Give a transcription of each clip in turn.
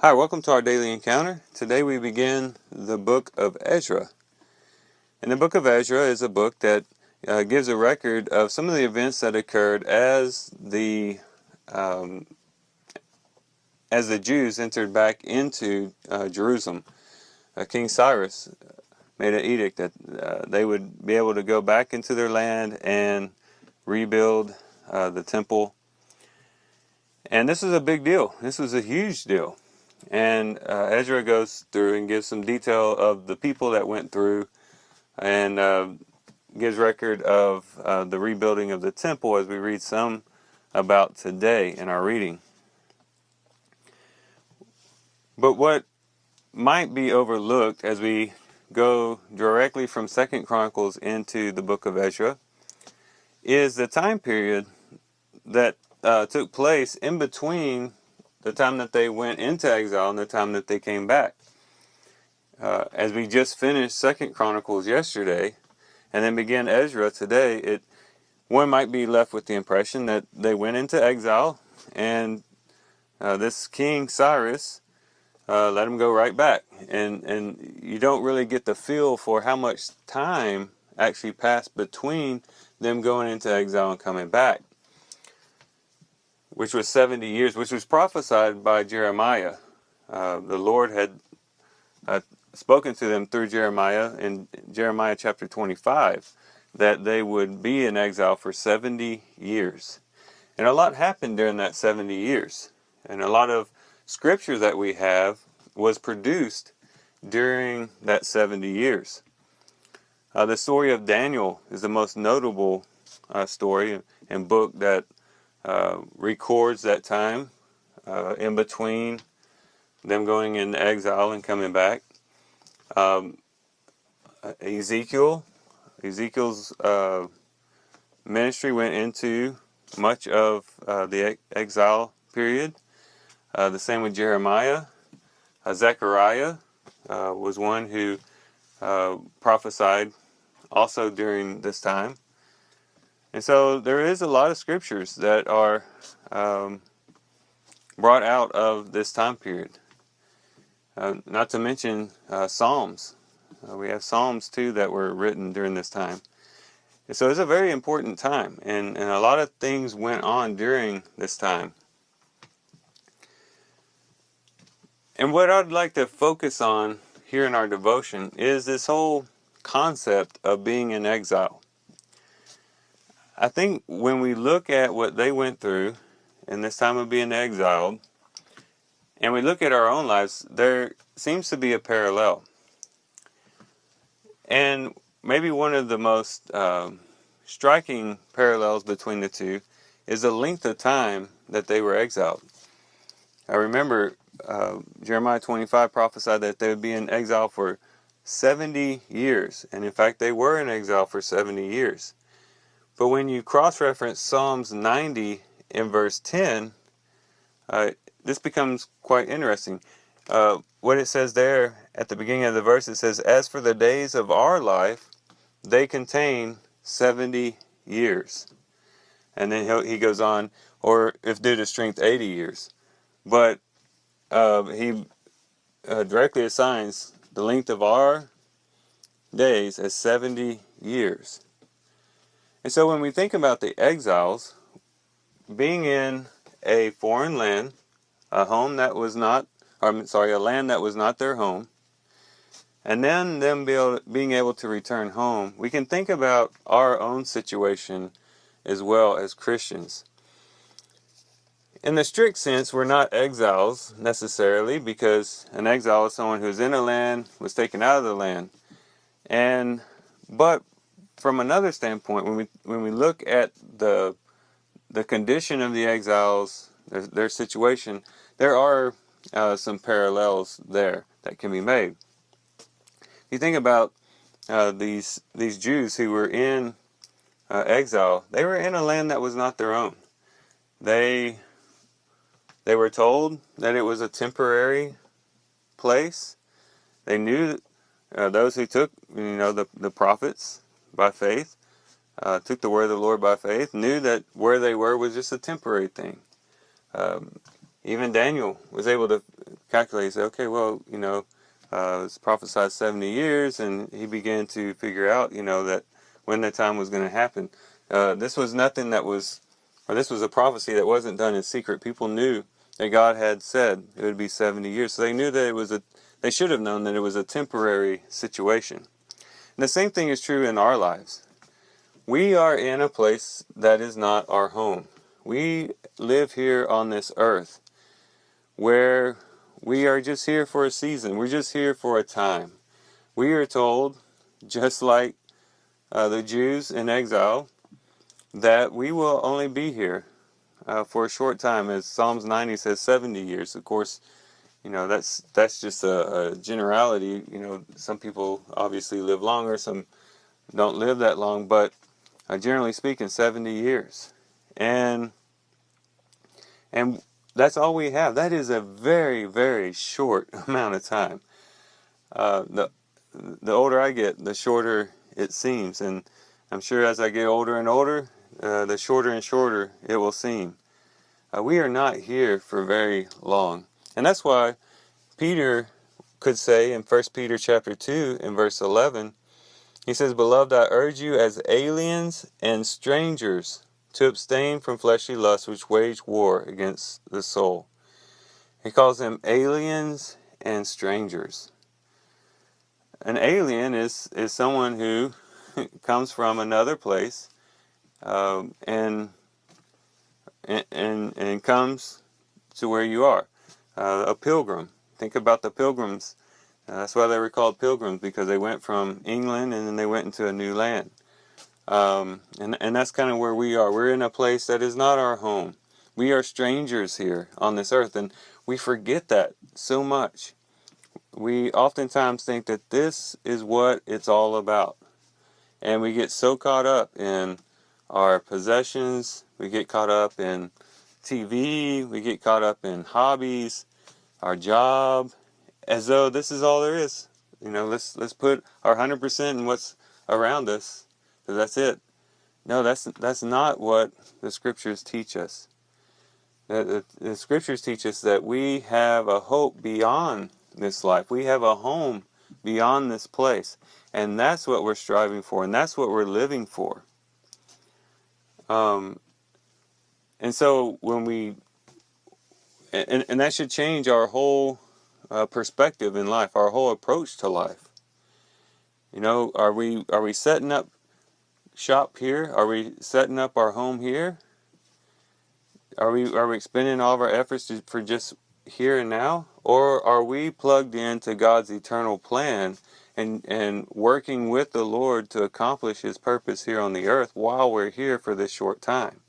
Hi, welcome to our daily encounter. Today we begin the book of Ezra. And the book of Ezra is a book that gives a record of some of the events that occurred as um, the Jews entered back into Jerusalem. King Cyrus made an edict that they would be able to go back into their land and rebuild the temple. And this was a big deal. This was a huge deal. And Ezra goes through and gives some detail of the people that went through and gives record of the rebuilding of the temple, as we read some about today in our reading. But what might be overlooked as we go directly from 2nd Chronicles into the book of Ezra is the time period that took place in between the time that they went into exile and the time that they came back. As we just finished 2nd Chronicles yesterday and then began Ezra today, one might be left with the impression that they went into exile and this King Cyrus let them go right back. And you don't really get the feel for how much time actually passed between them going into exile and coming back, which was 70 years, which was prophesied by Jeremiah. The Lord had spoken to them through Jeremiah in Jeremiah chapter 25 that they would be in exile for 70 years. And a lot happened during that 70 years. And a lot of scripture that we have was produced during that 70 years. The story of Daniel is the most notable story and book that records that time in between them going into exile and coming back. Ezekiel's ministry went into much of the exile period. The same with Jeremiah. Zechariah was one who prophesied also during this time. And so there is a lot of scriptures that are brought out of this time period. Not to mention Psalms. We have Psalms too that were written during this time. And so it's a very important time, and a lot of things went on during this time. And what I'd like to focus on here in our devotion is this whole concept of being in exile. I think when we look at what they went through in this time of being exiled, and we look at our own lives, there seems to be a parallel. And maybe one of the most striking parallels between the two is the length of time that they were exiled. I remember Jeremiah 25 prophesied that they would be in exile for 70 years. And in fact, they were in exile for 70 years. But when you cross-reference Psalms 90 in verse 10, this becomes quite interesting. What it says there at the beginning of the verse, it says, "As for the days of our life, they contain 70 years." And then he goes on, or if due to strength, 80 years. But he directly assigns the length of our days as 70 years. And so when we think about the exiles, being in a foreign land, a land that was not their home, and then them being able to return home, we can think about our own situation as well as Christians. In the strict sense, we're not exiles necessarily, because an exile is someone who's in a land, was taken out of the land. But from another standpoint, when we look at the condition of the exiles, their situation, there are some parallels there that can be made. You think about these Jews who were in exile. They were in a land that was not their own. They were told that it was a temporary place. They knew those who took the prophets by faith, took the word of the Lord by faith, knew that where they were was just a temporary thing. Even Daniel was able to calculate, say, okay, well, it's prophesied 70 years, and he began to figure out, that when that time was going to happen. This was nothing that was, or this was a prophecy that wasn't done in secret. People knew that God had said it would be 70 years, so they knew that they should have known that it was a temporary situation. And the same thing is true in our lives. We are in a place that is not our home. We live here on this earth where we are just here for a season. We're just here for a time. We are told, just like the Jews in exile, that we will only be here for a short time. As Psalms 90 says, 70 years. Of course, that's just a generality. Some people obviously live longer, some don't live that long, but generally speaking, 70 years. And that's all we have. That is a very, very short amount of time. The older I get, the shorter it seems. And I'm sure as I get older and older, the shorter and shorter it will seem. We are not here for very long. And that's why Peter could say in 1 Peter chapter 2 in verse 11, he says, "Beloved, I urge you as aliens and strangers to abstain from fleshly lusts which wage war against the soul." He calls them aliens and strangers. An alien is someone who comes from another place and comes to where you are. A pilgrim. Think about the pilgrims. That's why they were called pilgrims, because they went from England and then they went into a new land. And that's kind of where we are. We're in a place that is not our home. We are strangers here on this earth, and we forget that so much. We oftentimes think that this is what it's all about. And we get so caught up in our possessions, we get caught up in TV, we get caught up in hobbies, our job, as though this is all there is. Let's put our 100% in what's around us, because that's it. No, that's not what the scriptures teach us. The scriptures teach us that we have a hope beyond this life. We have a home beyond this place. And that's what we're striving for, and that's what we're living for. And so when we, and that should change our whole perspective in life, our whole approach to life. Are we setting up shop here? Are we setting up our home here? Are we expending all of our efforts for just here and now? Or are we plugged into God's eternal plan and working with the Lord to accomplish His purpose here on the earth while we're here for this short time?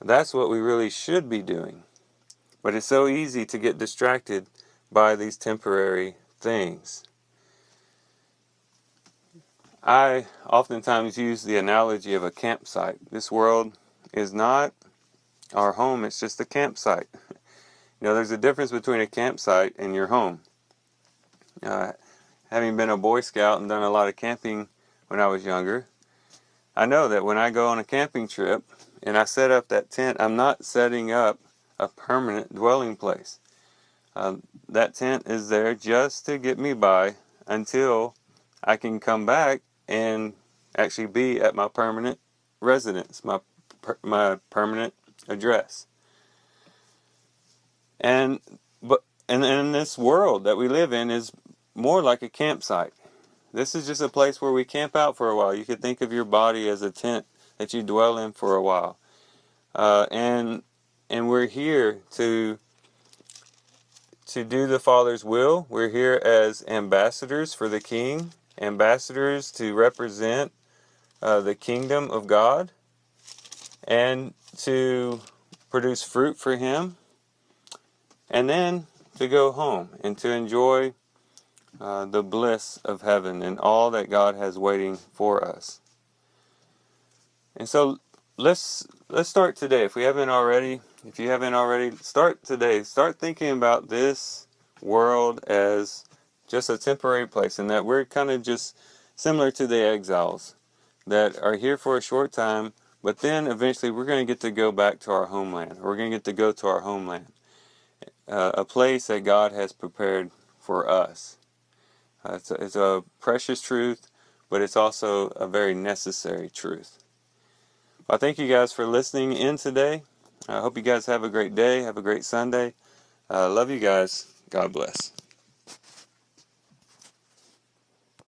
That's what we really should be doing. But it's so easy to get distracted by these temporary things. I oftentimes use the analogy of a campsite. This world is not our home, it's just a campsite. There's a difference between a campsite and your home. Having been a Boy Scout and done a lot of camping when I was younger, I know that when I go on a camping trip and I set up that tent, I'm not setting up a permanent dwelling place. That tent is there just to get me by until I can come back and actually be at my permanent residence, my permanent address. And in this world that we live in is more like a campsite. This is just a place where we camp out for a while. You could think of your body as a tent that you dwell in for a while. And we're here to do the Father's will. We're here as ambassadors for the King, ambassadors to represent the kingdom of God, and to produce fruit for Him, and then to go home and to enjoy the bliss of heaven and all that God has waiting for us. And so let's start today. If you haven't already, start today. Start thinking about this world as just a temporary place, and that we're kind of just similar to the exiles that are here for a short time, but then eventually we're going to get to go back to our homeland. We're going to get to go to our homeland. a place that God has prepared for us. It's a precious truth, but it's also a very necessary truth. I thank you guys for listening in today. I hope you guys have a great day. Have a great Sunday. Love you guys. God bless.